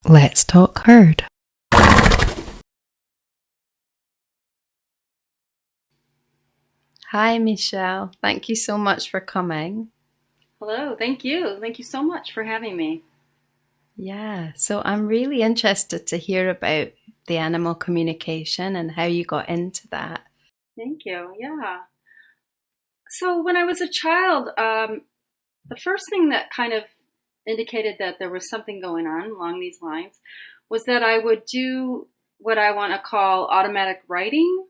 Let's talk herd. Hi, Michele. Thank you so much for coming. Hello, thank you. Thank you so much for having me. Yeah, so I'm really interested to hear about the animal communication and how you got into that. Thank you. Yeah. So when I was a child, the first thing that kind of indicated that there was something going on along these lines was that I would do what I want to call automatic writing.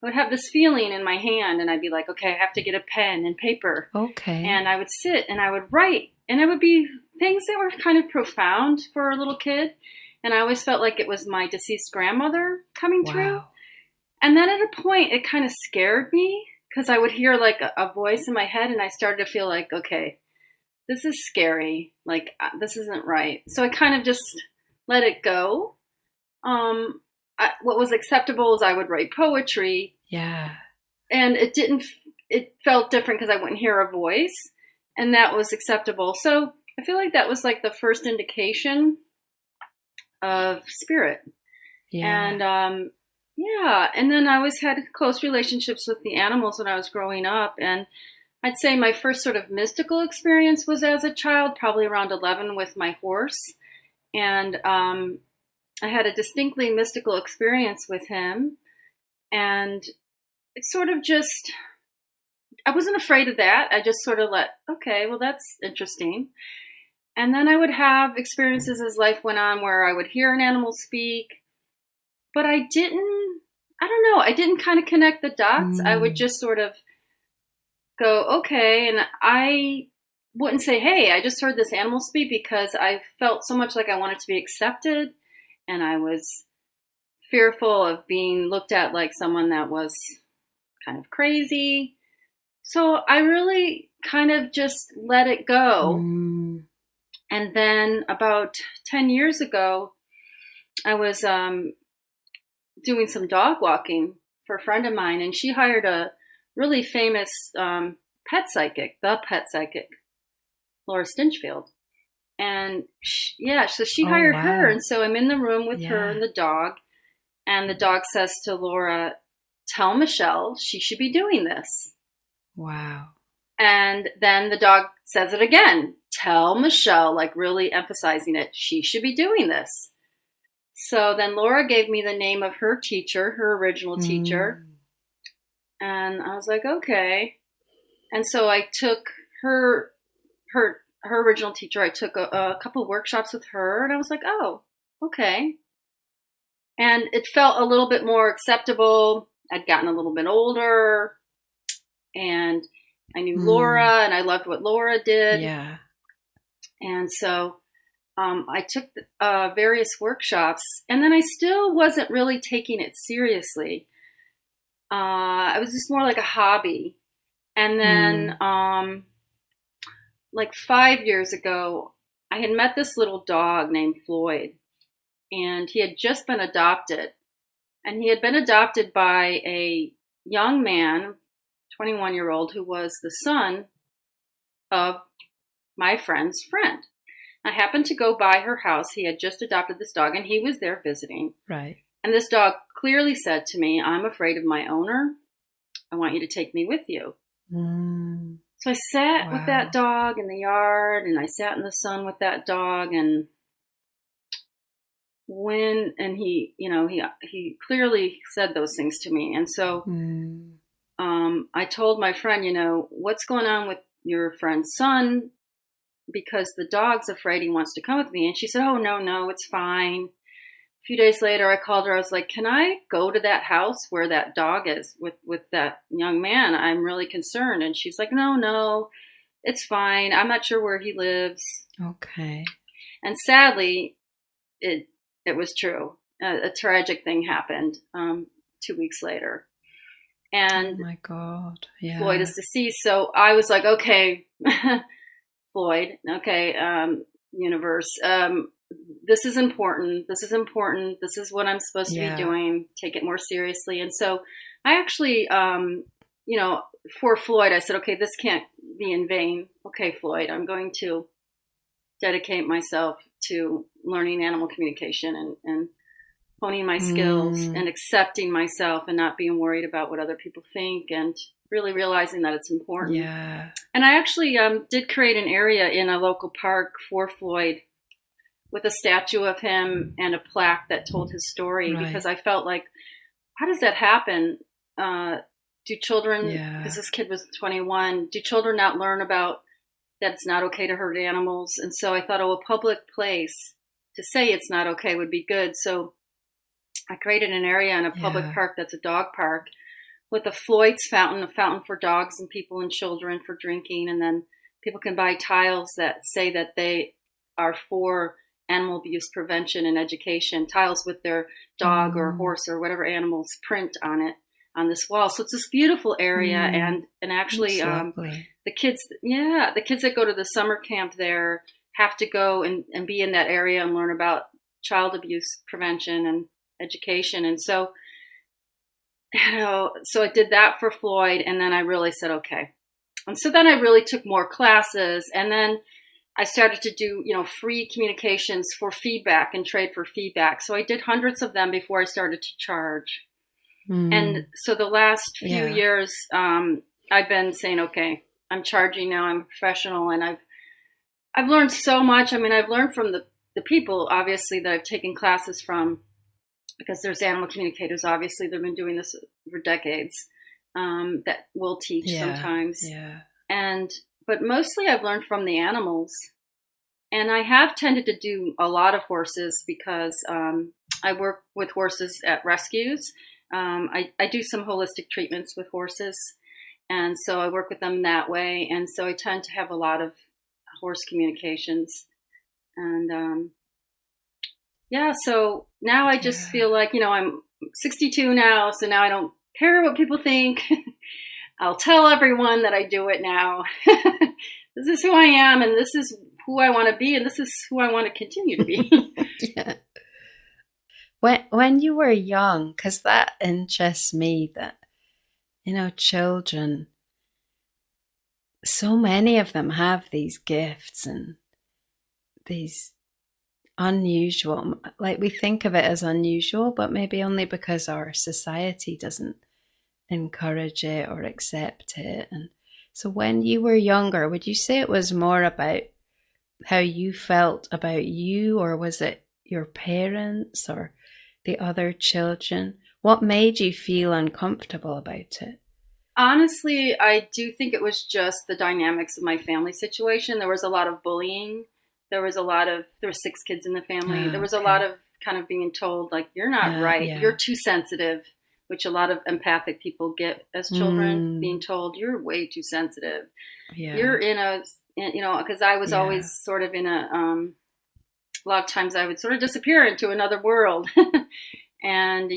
I would have this feeling in my hand, and I'd be like, okay, I have to get a pen and paper. Okay. And I would sit and I would write. And it would be things that were kind of profound for a little kid. And I always felt like it was my deceased grandmother coming through. Wow. And then at a point, it kind of scared me because I would hear like a voice in my head, and I started to feel like, okay, this is scary. Like, this isn't right. So I kind of just let it go. What was acceptable is I would write poetry, Yeah. and it felt different because I wouldn't hear a voice, and that was acceptable. So I feel like that was like the first indication of spirit. Yeah. And yeah, and then I always had close relationships with the animals when I was growing up. And I'd say my first sort of mystical experience was as a child, probably around 11 with my horse. And I had a distinctly mystical experience with him. And it sort of just, I wasn't afraid of that. I just sort of okay, well, that's interesting. And then I would have experiences as life went on where I would hear an animal speak, but I don't know, I didn't kind of connect the dots. I would just sort of go, okay. And I wouldn't say, hey, I just heard this animal speak, because I felt so much like I wanted to be accepted. And I was fearful of being looked at like someone that was kind of crazy. So I really kind of just let it go. And then about 10 years ago, I was doing some dog walking for a friend of mine, and she hired a really famous pet psychic, Laura Stinchfield. And so she hired her. And so I'm in the room with her and the dog, and the dog says to Laura, tell Michele she should be doing this. Wow. And then the dog says it again, tell Michele, like really emphasizing it, she should be doing this. So then Laura gave me the name of her teacher, her original teacher. And I was like, okay. And so I took her original teacher. I took a couple of workshops with her, and I was like, oh, okay. And it felt a little bit more acceptable. I'd gotten a little bit older, and I knew Laura, and I loved what Laura did. Yeah. And so I took various workshops, and then I still wasn't really taking it seriously. It was just more like a hobby. And then like 5 years ago, I had met this little dog named Floyd, and he had just been adopted. And he had been adopted by a young man, 21-year-old, who was the son of my friend's friend. I happened to go by her house. He had just adopted this dog, and he was there visiting. Right. And this dog clearly said to me, I'm afraid of my owner. I want you to take me with you. So I sat with that dog in the yard, and I sat in the sun with that dog, and he clearly said those things to me. And so I told my friend, what's going on with your friend's son? Because the dog's afraid he wants to come with me. And she said, oh, no, it's fine. A few days later, I called her. I was like, can I go to that house where that dog is with that young man? I'm really concerned. And she's like, no, it's fine. I'm not sure where he lives. Okay. And sadly, it was true. A tragic thing happened 2 weeks later. And oh my God. Yeah. Floyd is deceased. So I was like, okay, Floyd, okay, universe, this is important. This is what I'm supposed to be doing. Take it more seriously. And so I actually, for Floyd, I said, okay, this can't be in vain. Okay, Floyd, I'm going to dedicate myself to learning animal communication and honing my skills Mm, and accepting myself and not being worried about what other people think and really realizing that it's important. yeah. And I actually did create an area in a local park for Floyd with a statue of him and a plaque that told his story because Right. I felt like, how does that happen? Do children, because Yeah. this kid was 21, do children not learn about that it's not okay to hurt animals? And so I thought, oh, a public place to say it's not okay would be good. So I created an area in a public Yeah. park that's a dog park with a Floyd's fountain, a fountain for dogs and people and children for drinking. And then people can buy tiles that say that they are for animal abuse prevention and education, tiles with their dog or Mm, horse or whatever animal's print on it on this wall. So it's this beautiful area. mm, And actually, that's lovely. the kids that go to the summer camp there have to go and be in that area and learn about child abuse prevention and education. And so so I did that for Floyd, and then I really said, okay. And so then I really took more classes, and then I started to do, free communications for feedback and trade for feedback. So I did hundreds of them before I started to charge. And Mm, so the last few yeah. years, I've been saying, okay, I'm charging now. I'm a professional, and I've learned so much. I mean, I've learned from the people, obviously, that I've taken classes from, because there's animal communicators, obviously, they've been doing this for decades, that will teach Yeah. sometimes. Yeah. And, but mostly I've learned from the animals. And I have tended to do a lot of horses because I work with horses at rescues. I do some holistic treatments with horses. And so I work with them that way. And so I tend to have a lot of horse communications. And yeah, so now I just Yeah. feel like, I'm 62 now, so now I don't care what people think. I'll tell everyone that I do it now. This is who I am, and this is who I want to be, and this is who I want to continue to be. Yeah. When you were young, because that interests me that, children, so many of them have these gifts and these unusual, like we think of it as unusual, but maybe only because our society doesn't encourage it or accept it. And so when you were younger, would you say it was more about how you felt about you, or was it your parents or the other children? What made you feel uncomfortable about it? Honestly, I do think it was just the dynamics of my family situation. There was a lot of bullying. There were 6 kids in the family. There Ah, was a lot okay. of kind of being told, like, you're not right. You're Yeah. too sensitive, which a lot of empathic people get as children, being Mm, told, you're way too sensitive. You're yeah. because I was always Yeah. sort of a lot of times I would sort of disappear into another world. And,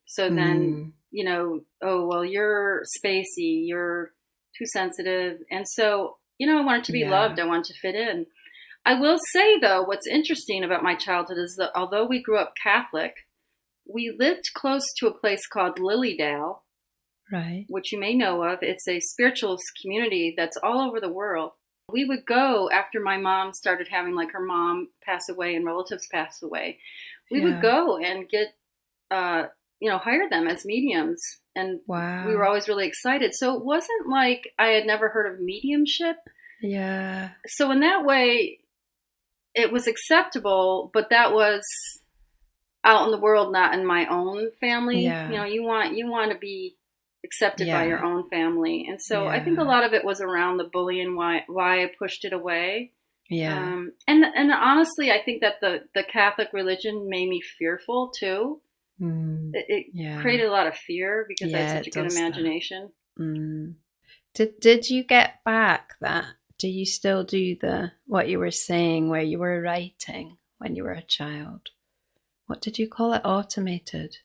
so then, Mm, oh, well, you're spacey, you're too sensitive. And so, I wanted to be yeah. loved, I wanted to fit in. I will say, though, what's interesting about my childhood is that although we grew up Catholic, we lived close to a place called Lilydale, Right. which you may know of. It's a spiritualist community that's all over the world. We would go after my mom started having, like, her mom pass away and relatives pass away. We would Yeah. go and get, hire them as mediums. And we were Wow. always really excited. So it wasn't like I had never heard of mediumship. Yeah. So in that way, it was acceptable, but that was out in the world, not in my own family. Yeah. You want to be accepted by your Yeah. own family, and so I think a Yeah. lot of it was around the bullying, why I pushed it away. Yeah. And honestly, I think that the Catholic religion made me fearful too. Mm, It yeah. created a lot of fear because I had Yeah, such a it good does that. imagination. Mm. Did you get back that? Do you still do the what you were saying where you were writing when you were a child? What did you call it? Automated.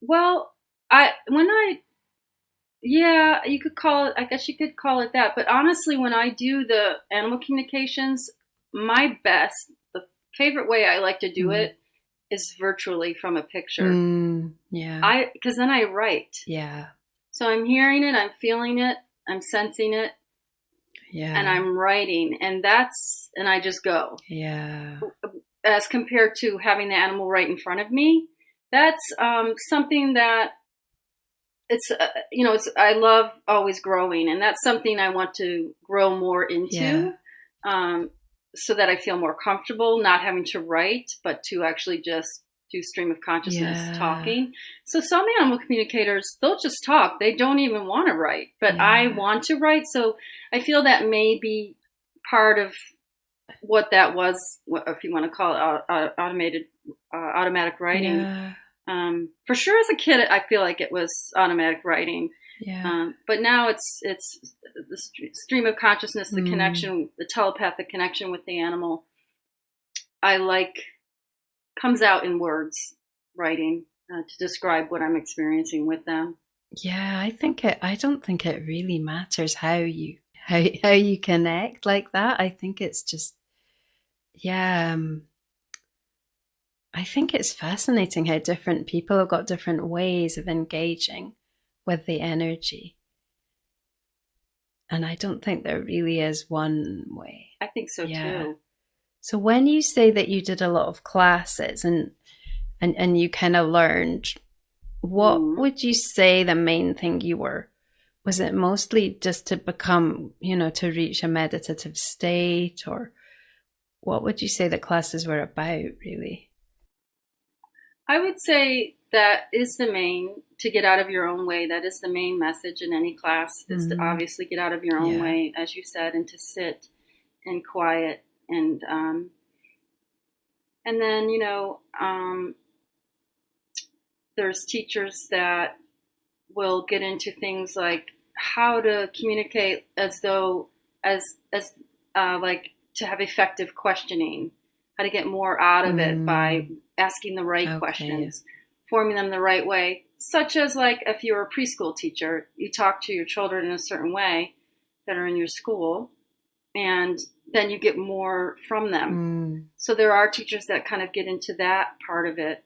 Well, I when I yeah, you could call it. I guess you could call it that. But honestly, when I do the animal communications, the favorite way I like to do Mm. it is virtually from a picture. Mm, yeah. Because then I write. Yeah. So I'm hearing it, I'm feeling it, I'm sensing it, and Yeah. I'm writing, and I just go. Yeah. as compared to having the animal right in front of me. That's something that I love always growing, and that's something I want to grow more into, so that I feel more comfortable not having to write, but to actually just do stream of consciousness talking. So some animal communicators, they'll just talk. They don't even want to write, but I want to write. So I feel that may be part of what that was, if you want to call it automatic writing. For sure, as a kid, I feel like it was automatic writing. But now it's the stream of consciousness, the connection, the telepathic connection with the animal. I like comes out in words, writing to describe what I'm experiencing with them. Yeah, I don't think it really matters how you connect like that. I think it's just, I think it's fascinating how different people have got different ways of engaging with the energy. And I don't think there really is one way. I think so too. So when you say that you did a lot of classes and you kind of learned, what would you say the main thing was it mostly just to become, to reach a meditative state, or what would you say the classes were about really? I would say that is the main, to get out of your own way. That is the main message in any class, is to obviously get out of your own way, as you said, and to sit and quiet. And then, there's teachers that will get into things like how to communicate as like to have effective questioning, how to get more out of it by asking the right questions, forming them the right way, such as like if you're a preschool teacher, you talk to your children in a certain way that are in your school, and then you get more from them. So there are teachers that kind of get into that part of it.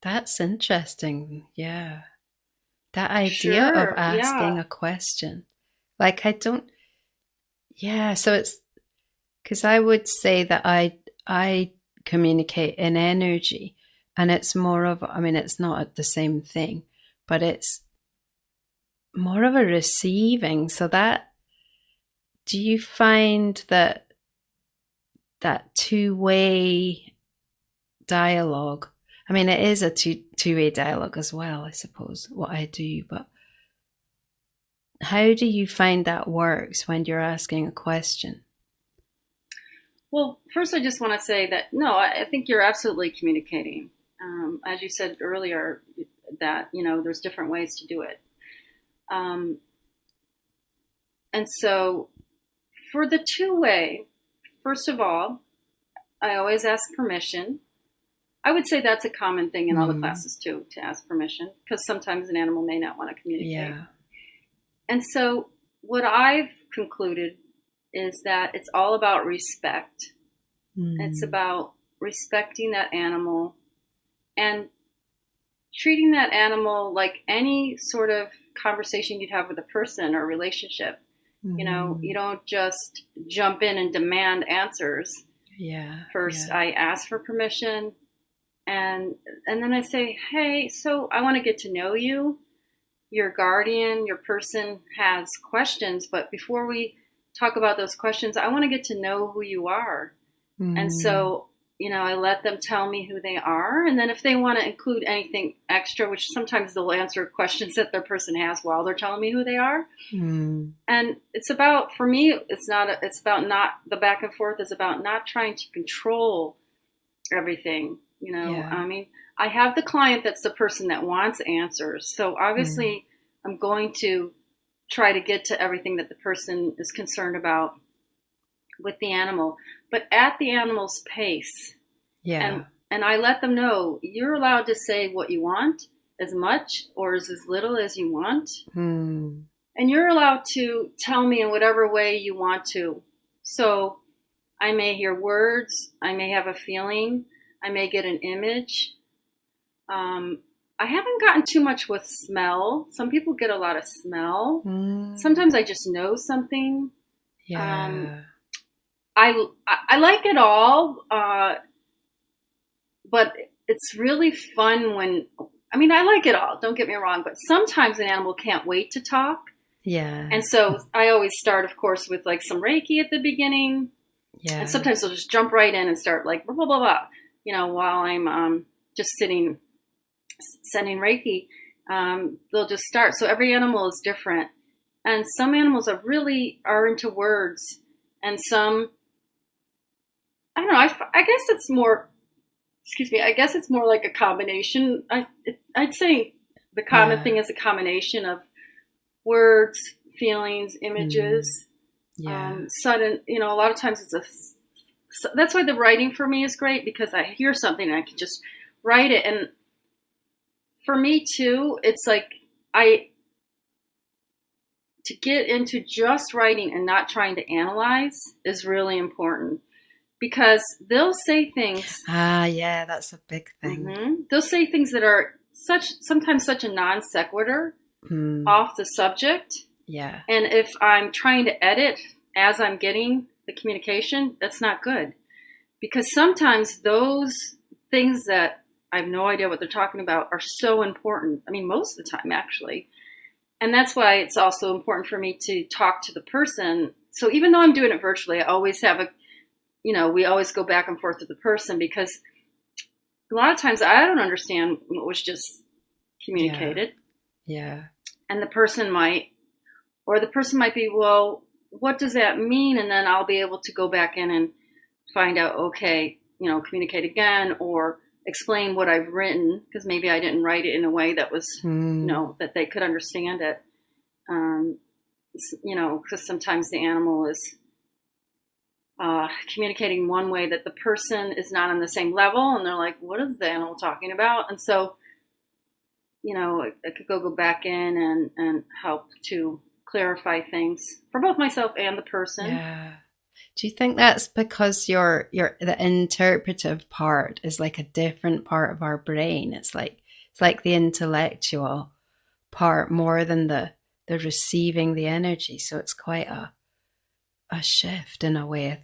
That's interesting. Yeah. That idea of asking a question. Like so it's because I would say that I communicate in energy, and it's more of, it's not the same thing, but it's more of a receiving. So do you find that two-way dialogue, it is a two-way dialogue as well, I suppose, what I do, but how do you find that works when you're asking a question? Well, first I just want to say that, no, I think you're absolutely communicating. As you said earlier, that, there's different ways to do it. And so for the two-way, first of all, I always ask permission. I would say that's a common thing in all the classes too, to ask permission, because sometimes an animal may not want to communicate. And so what I've concluded is that it's all about respect. It's about respecting that animal and treating that animal like any sort of conversation you'd have with a person or relationship. You don't just jump in and demand answers. First, I ask for permission, and then I say, hey, so I want to get to know you. Your guardian, your person has questions, but before we talk about those questions, I want to get to know who you are. And so, I let them tell me who they are. And then if they want to include anything extra, which sometimes they'll answer questions that their person has while they're telling me who they are. And it's about, for me, it's about not, the back and forth is about not trying to control everything. I have the client that's the person that wants answers. So obviously I'm going to try to get to everything that the person is concerned about with the animal, but at the animal's pace. And I let them know you're allowed to say what you want, as much or as little as you want. And you're allowed to tell me in whatever way you want to. So I may hear words, I may have a feeling, I may get an image. I haven't gotten too much with smell. Some people get a lot of smell. Sometimes I just know something. I like it all, but it's really fun when, I mean, I like it all, don't get me wrong, but sometimes an animal can't wait to talk. Yeah. And so I always start, of course, with like some Reiki at the beginning. And Yeah. sometimes they'll just jump right in and start like, blah, blah, blah, blah, while I'm just sitting, sending Reiki. They'll just start. So every animal is different. And some animals are into words. And some, I don't know, I guess it's more, excuse me, I guess it's more like a combination. I'd say the common Yeah. thing is a combination of words, feelings, Mm. images, Yeah. sudden, a lot of times that's why the writing for me is great, because I hear something and I can just write it. And for me too, it's like to get into just writing and not trying to analyze is really important, because they'll say things. Ah, yeah, that's a big thing. They'll say things that are sometimes such a non sequitur Mm. off the subject. Yeah. And if I'm trying to edit as I'm getting the communication, that's not good. Because sometimes those things that I have no idea what they're talking about are so important. I mean, most of the time, actually. And that's why it's also important for me to talk to the person. So even though I'm doing it virtually, I always have we always go back and forth with the person, because a lot of times I don't understand what was just Yeah. communicated. Yeah. And the person might be, well, what does that mean? And then I'll be able to go back in and find out, okay, communicate again, or explain what I've written, because maybe I didn't write it in a way that was, Mm. that they could understand it. Um, because sometimes the animal is communicating one way that the person is not on the same level, and they're like, what is the animal talking about? And so, I could go back in and help to clarify things for both myself and the person. Yeah. Do you think that's because the interpretive part is like a different part of our brain? It's like the intellectual part more than the receiving the energy. So it's quite a shift in a way. I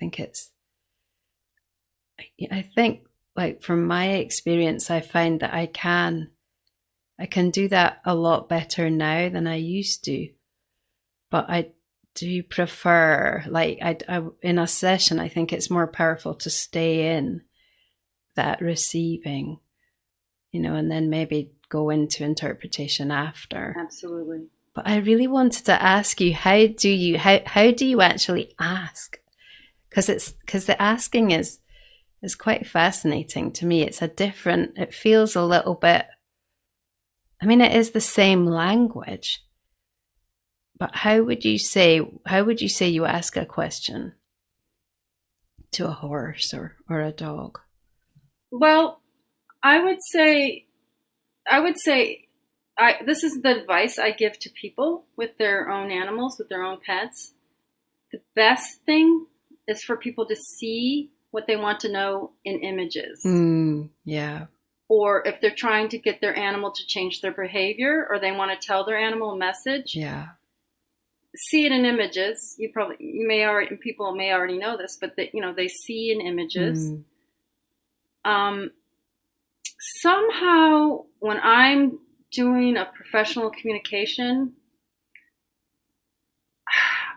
think like from my experience, I find that I can do that a lot better now than I used to. But I do prefer, like, in a session, I think it's more powerful to stay in that receiving, and then maybe go into interpretation after. Absolutely. But I really wanted to ask you, how do you actually ask? Because the asking is quite fascinating to me. It feels a little bit, I mean, it is the same language, but how would you say you ask a question to a horse or a dog? Well, I would say, I would say, this is the advice I give to people with their own animals, with their own pets. The best thing is for people to see what they want to know in images. Yeah. Or if they're trying to get their animal to change their behavior, or they want to tell their animal a message, Yeah. see it in images. People may already know this, but they see in images. Mm. Um, Somehow, when I'm doing a professional communication,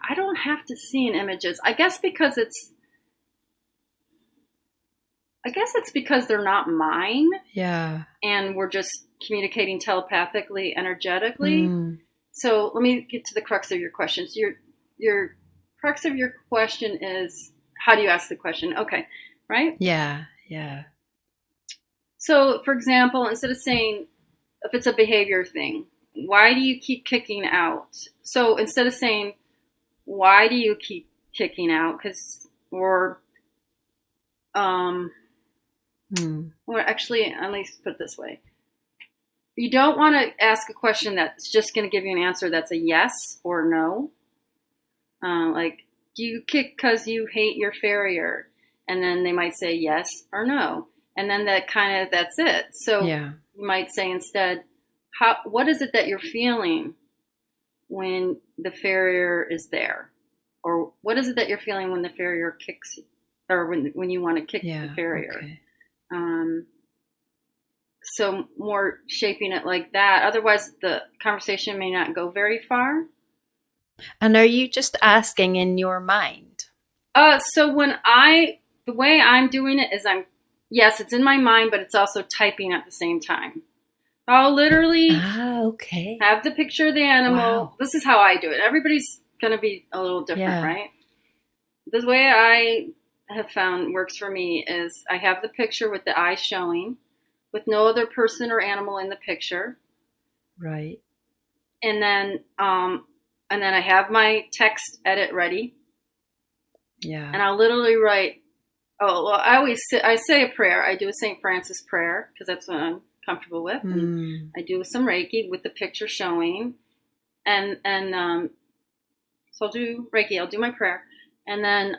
I don't have to see in images. I guess it's because they're not mine, Yeah. and we're just communicating telepathically, energetically. Mm. So let me get to the crux of your question. So your crux of your question is, how do you ask the question? Okay, right? Yeah. Yeah. So, for example, instead of saying, if it's a behavior thing, why do you keep kicking out? So instead of saying, why do you keep kicking out? Um, or actually, let me put it this way. You don't want to ask a question that's just going to give you an answer that's a yes or no. Like, do you kick because you hate your farrier? And then they might say yes or no. And then that's it. So Yeah. you might say instead, what is it that you're feeling when the farrier is there? or what is it that you're feeling when the farrier kicks you, or when you want to kick the Yeah. farrier. Okay. So more shaping it like that. Otherwise, the conversation may not go very far. And are you just asking in your mind? So the way I'm doing it is yes, it's in my mind, but it's also typing at the same time. I'll literally Okay. have the picture of the animal. Wow. This is how I do it. Everybody's going to be a little different, Yeah. right? The way I have found works for me is I have the picture with the eyes showing, with no other person or animal in the picture. Right. And then I have my text edit ready. Yeah. And I'll literally write, I say a prayer. I do a St. Francis prayer because that's what I'm comfortable with. And I do some Reiki with the picture showing. And so I'll do Reiki, I'll do my prayer. And then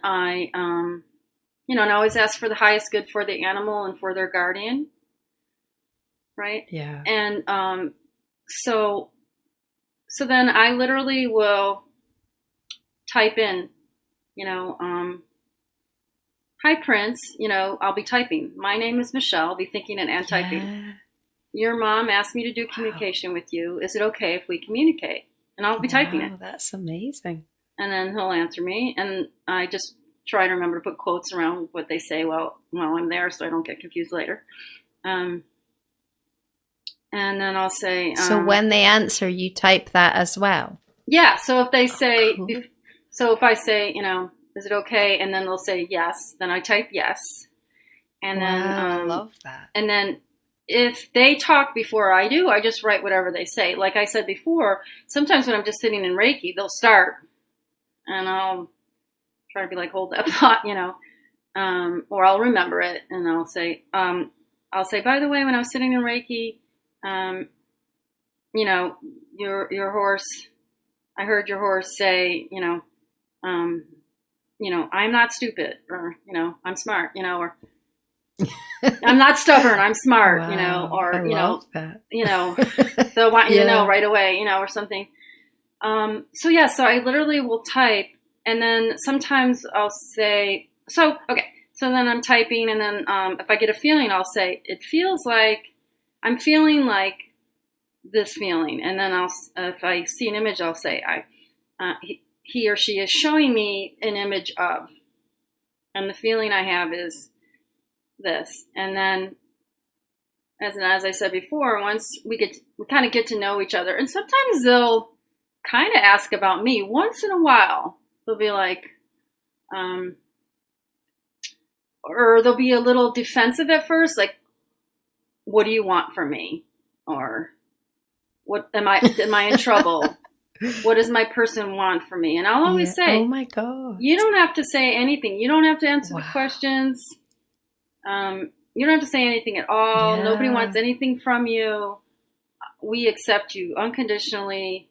and I always ask for the highest good for the animal and for their guardian. Right? Yeah. And so then I literally will type in, hi Prince, I'll be typing. My name is Michele, I'll be thinking and typing. Yeah. Your mom asked me to do communication with you. Is it okay if we communicate? And I'll be typing it. Wow, that's amazing. And then he'll answer me. And I just try to remember to put quotes around what they say while I'm there so I don't get confused later. And then I'll say... So when they answer, you type that as well? Yeah, so if they say... Cool. So if I say, is it okay? And then they'll say yes. Then I type yes. And then... I love that. And then if they talk before I do, I just write whatever they say. Like I said before, sometimes when I'm just sitting in Reiki, they'll start. And I'll try to be like, hold that thought, or I'll remember it. And I'll say, by the way, when I was sitting in Reiki, your horse, I heard your horse say, I'm not stupid, or, I'm smart, or I'm not stubborn, I'm smart, Wow, or, I love that. they'll want you to know right away, or something. So I literally will type, and then sometimes I'll say, so then I'm typing, and then if I get a feeling, I'll say, it feels like I'm feeling like this feeling. And then if I see an image, I'll say, he or she is showing me an image of, and the feeling I have is this. And then, as I said before, once we kind of get to know each other, and sometimes they'll kind of ask about me. Once in a while, they'll be like, or they'll be a little defensive at first, like, what do you want from me? Or what am I in trouble? What does my person want from me? And I'll always say, oh my God, you don't have to say anything. You don't have to answer the questions. You don't have to say anything at all. Yeah. Nobody wants anything from you. We accept you unconditionally.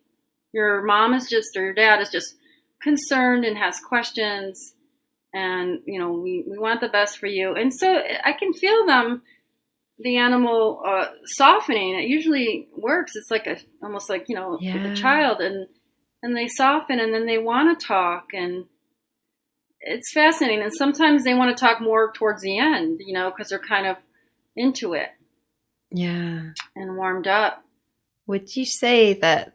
Your mom is just, or your dad is just concerned and has questions. And, we want the best for you. And so I can feel the animal softening. It usually works. It's like almost like, with a child, and they soften, and then they want to talk, and it's fascinating. And sometimes they want to talk more towards the end, because they're kind of into it. Yeah. And warmed up. Would you say the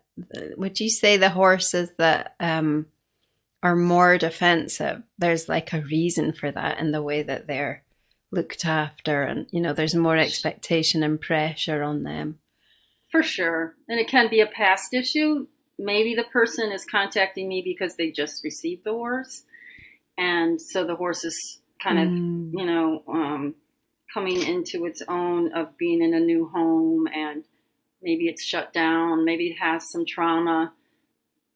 horses that are more defensive, there's like a reason for that in the way that they're looked after, and there's more expectation and pressure on them? For sure. And it can be a past issue. Maybe the person is contacting me because they just received the horse, and so the horse is kind of coming into its own of being in a new home, and maybe it's shut down, maybe it has some trauma,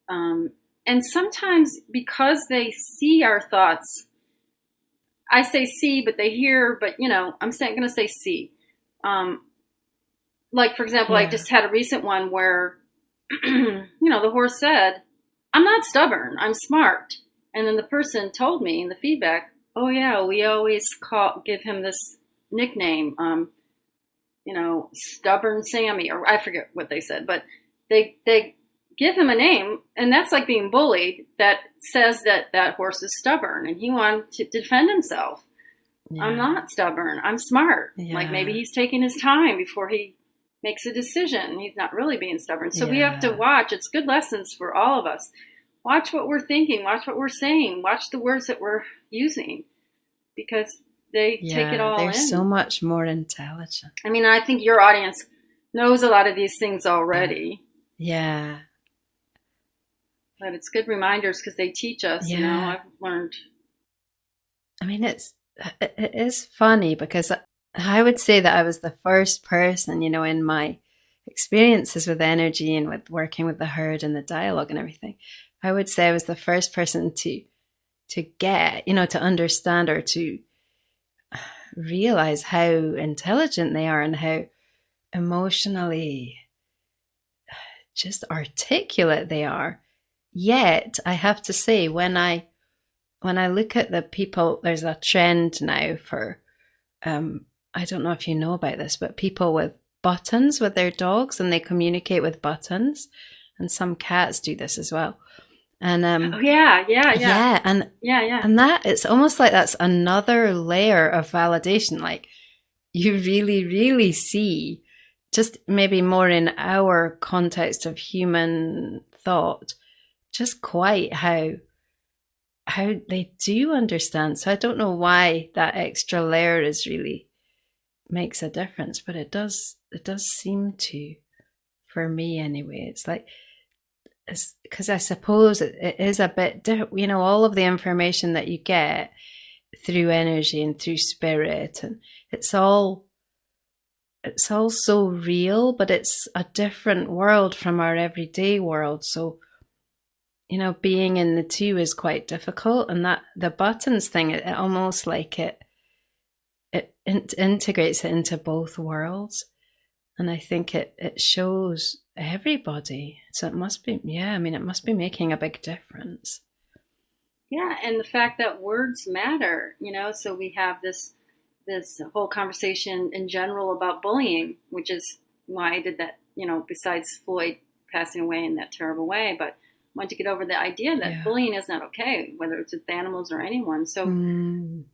and sometimes because they see our thoughts, I say see, but they hear, but I'm going to say see. Like, for example, I just had a recent one where, the horse said, I'm not stubborn, I'm smart. And then the person told me in the feedback, oh yeah, we always give him this nickname, Stubborn Sammy, or I forget what they said, but they give him a name, and that's like being bullied, that says that that horse is stubborn and he wanted to defend himself. I'm Yeah. not stubborn. I'm smart. Like maybe Yeah. he's taking his time before he makes a decision. He's not really being stubborn. So we have to Yeah. watch. It's good lessons for all of us. Watch what we're thinking. Watch what we're saying. Watch the words that we're using, because they take it Yeah. all They're so in. much more intelligent. I mean, I think your audience knows a lot of these things already. Yeah. But it's good reminders because they teach us, Yeah. I've learned. I mean, it is funny because I would say that I was the first person, in my experiences with energy and with working with the herd and the dialogue and everything. I would say I was the first person to get, to understand or to realize how intelligent they are and how emotionally just articulate they are. Yet, I have to say, when I look at the people, there's a trend now for I don't know if you know about this, but people with buttons with their dogs and they communicate with buttons, and some cats do this as well. And Oh yeah, yeah, yeah, yeah, and yeah, yeah. and that it's almost like that's another layer of validation. Like you really, really see, just maybe more in our context of human thought, just quite how they do understand. So I don't know why that extra layer is really makes a difference, but it does seem to, for me anyway. It's like, it's because I suppose it is a bit all of the information that you get through energy and through spirit, and it's all so real, but it's a different world from our everyday world. So being in the two is quite difficult, and that the buttons thing, it almost like it integrates it into both worlds. And I think it shows everybody. So it must be, yeah, I mean, it must be making a big difference. Yeah, and the fact that words matter, so we have this whole conversation in general about bullying, which is why I did that, besides Floyd passing away in that terrible way, but I wanted to get over the idea that Yeah. bullying is not okay, whether it's with animals or anyone. So Mm,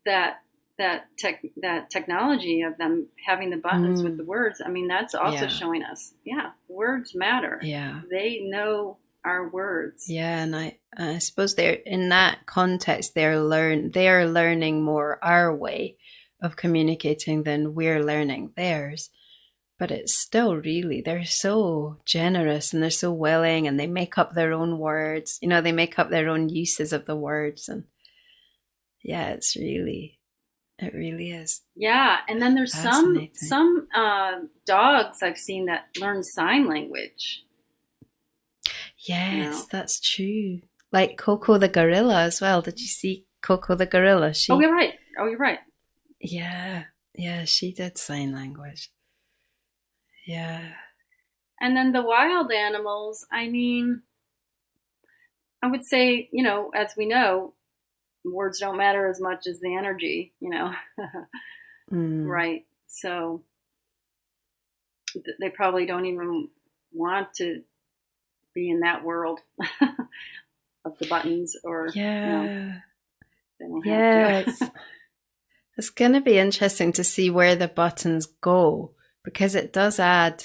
that that technology of them having the buttons with the mm, words, I mean, that's also yeah. showing us, yeah, words matter. Yeah. They know our words. Yeah. And I suppose they're in that context, they're learning more our way of communicating than we're learning theirs. But it's still really, they're so generous and they're so willing, and they make up their own words. They make up their own uses of the words. And yeah, it really is Yeah, and then there's some fascinating. some dogs I've seen that learn sign language. You Yes, know. that's true. Like Coco the gorilla as well. Did you see Coco the gorilla? Oh, you're right. Oh, you're right. Yeah, yeah, she did sign language. Yeah, And then the wild animals. I mean, I would say, as we know, words don't matter as much as the energy. mm, Right. So they probably don't even want to be in that world of the buttons, or yeah, they don't have yeah. to. It's going to be interesting to see where the buttons go, because it does add.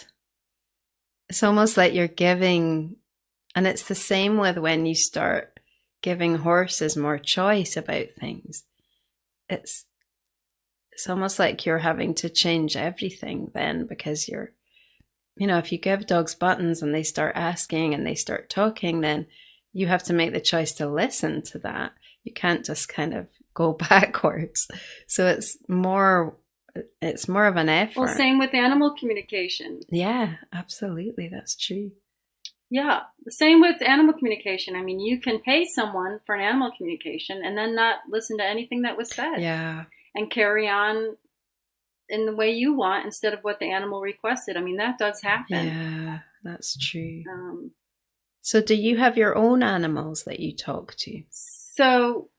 It's almost like you're giving, and it's the same with when you start giving horses more choice about things. It's it's almost like you're having to change everything then, because if you give dogs buttons and they start asking and they start talking, then you have to make the choice to listen to that. You can't just kind of go backwards. So it's more of an Well, effort. same with animal communication. Yeah, absolutely. That's true. Yeah, the same with animal communication. I mean, you can pay someone for an animal communication and then not listen to anything that was said Yeah. and carry on in the way you want instead of what the animal requested. I mean, that does happen. Yeah, that's true. Um, So do you have your own animals that you talk to? so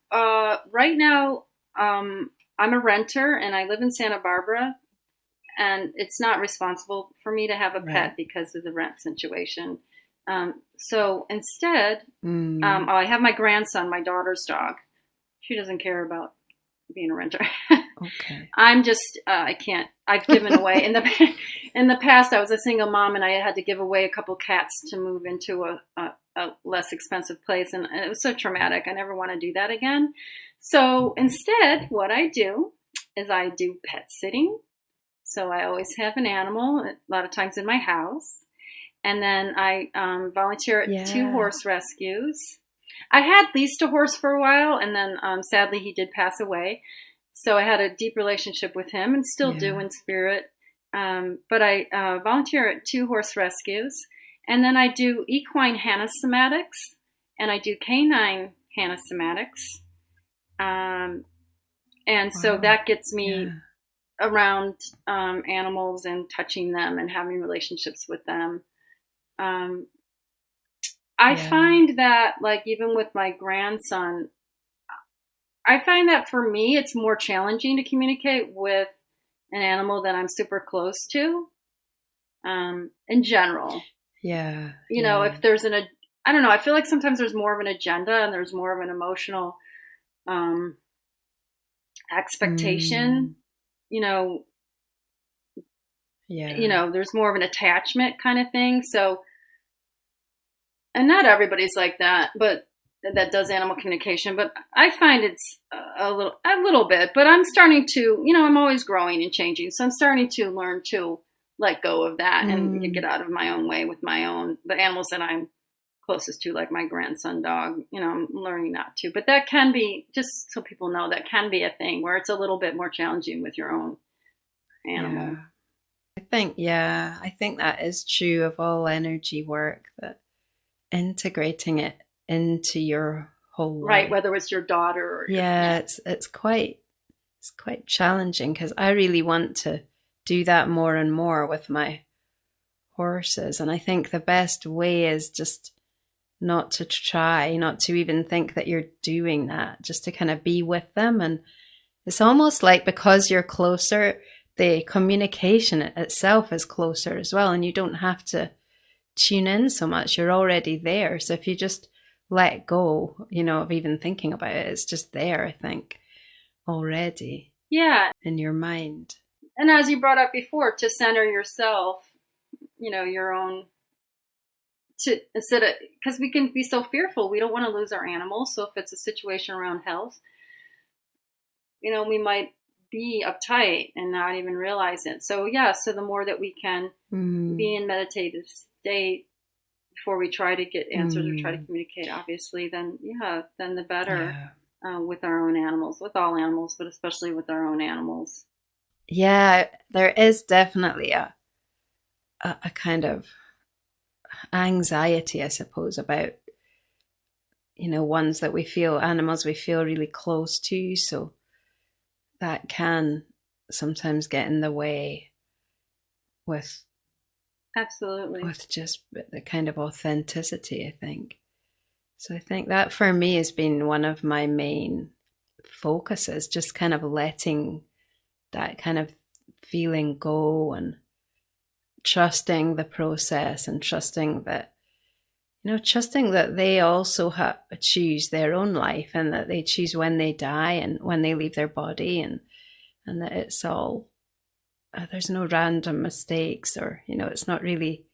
right now, I'm a renter and I live in Santa Barbara, and it's not responsible for me to have a Right. pet because of the rent situation. So instead, I have my grandson, my daughter's dog. She doesn't care about being a renter. Okay. I'm just I can't. I've given away in the past. I was a single mom, and I had to give away a couple cats to move into a less expensive place, and it was so traumatic. I never want to do that again. So instead, what I do is I do pet sitting. So I always have an animal, a lot of times in my house, and then I volunteer at two Yeah. horse rescues. I had leased a horse for a while, and then sadly he did pass away. So I had a deep relationship with him, and still do Yeah. in spirit. But I volunteer at two horse rescues, and then I do equine Hanna Somatics, and I do canine Hanna Somatics. And so Wow. that gets me Yeah. around animals and touching them and having relationships with them. Um, I Yeah. find that, like, even with my grandson, I find that for me, it's more challenging to communicate with an animal that I'm super close to. In general, Yeah. if Yeah. there's I don't know, I feel like sometimes there's more of an agenda and there's more of an emotional um, expectation. Mm. You know, Yeah. there's more of an attachment kind of thing. So, and not everybody's like that, but that does animal communication. But I find it's a little bit. But I'm starting to, I'm always growing and changing, so I'm starting to learn to let go of that and get Mm. out of my own way with the animals that I'm closest to, like my grandson dog. I'm learning not to. But that can be, just so people know, that can be a thing where it's a little bit more challenging with your own animal. Yeah. I think that is true of all energy work, that integrating it into your whole Right, life. whether it's your daughter or Yeah, it's quite challenging because I really want to do that more and more with my horses. And I think the best way is just not to try, not to even think that you're doing that, just to kind of be with them. And it's almost like, because you're closer, the communication itself is closer as well. And you don't have to tune in so much. You're already there. So if you just let go, of even thinking about it, it's just there, I think, already yeah. in your mind. And as you brought up before, to center yourself, your own, to instead of, because we can be so fearful, we don't want to lose our animals. So if it's a situation around health, we might be uptight and not even realize it. So yeah, so the more that we can be Mm, in meditative state before we try to get answers or try to mm, communicate, obviously, then the better. yeah. With our own animals, with all animals, but especially with our own animals. Yeah, there is definitely a kind of anxiety, I suppose, about, animals we feel really close to. So that can sometimes get in the way with Absolutely. just the kind of authenticity, I think. So I think that for me has been one of my main focuses, just kind of letting that kind of feeling go and trusting the process, and trusting that they also choose their own life, and that they choose when they die and when they leave their body, and that it's all, there's no random mistakes, or it's not really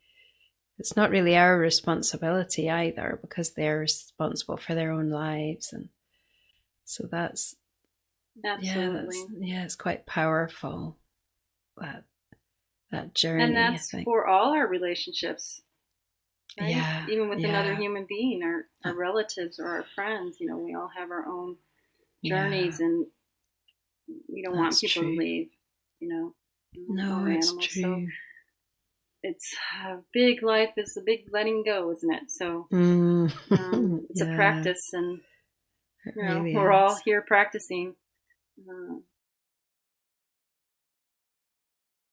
our responsibility either, because they're responsible for their own lives. And so Absolutely. it's quite powerful, that And journey, I that's think. for all our relationships, right? Yeah, Even with another yeah, human being, our relatives or our friends, we all have our own yeah, journeys, and we don't want that's people to true. leave, No, or it's animals. So true. it's a big life is a big letting go, isn't it? So Mm. it's a Yeah, practice, and it really we're all is. here practicing.